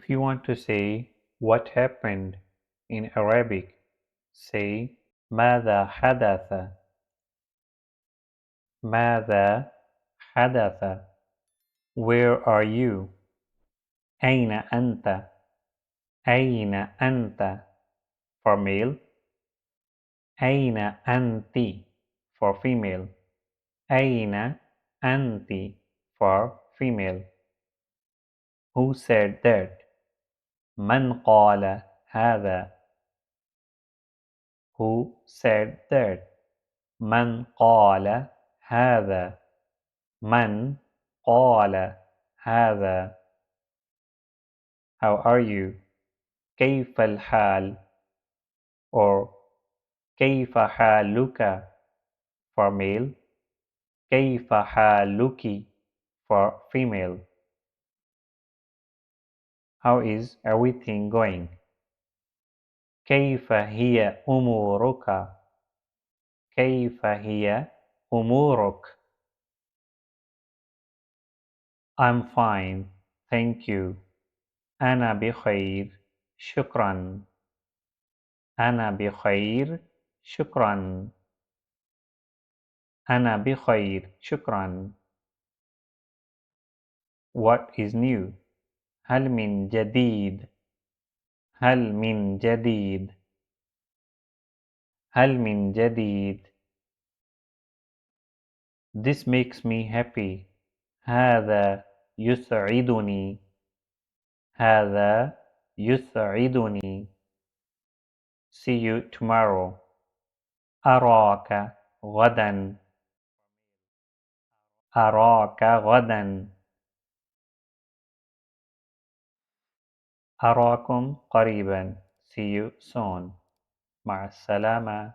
If you want to say what happened in Arabic, say ماذا حدث. ماذا حدث. Where are you? أين أنت? أين أنت for male. أين أنت for female. أين أنت for female. Who said that? من قال هذا. Who said that? من قال هذا. من قال هذا. How are you? كيف الحال or كيف حالك for male. كيف حالك for female. How is everything going? كيف هي أمورك؟ كيف هي أمورك؟ I'm fine, thank you. أنا بخير، شكرا. أنا بخير، شكرا. أنا بخير، شكرا. What is new? هل من جديد؟ هل من جديد؟ هل من جديد؟ This makes me happy. هذا يسعدني. هذا يسعدني. See you tomorrow. أراك غدا. أراك غدا. أراكم قريبا. See you soon. مع السلامة.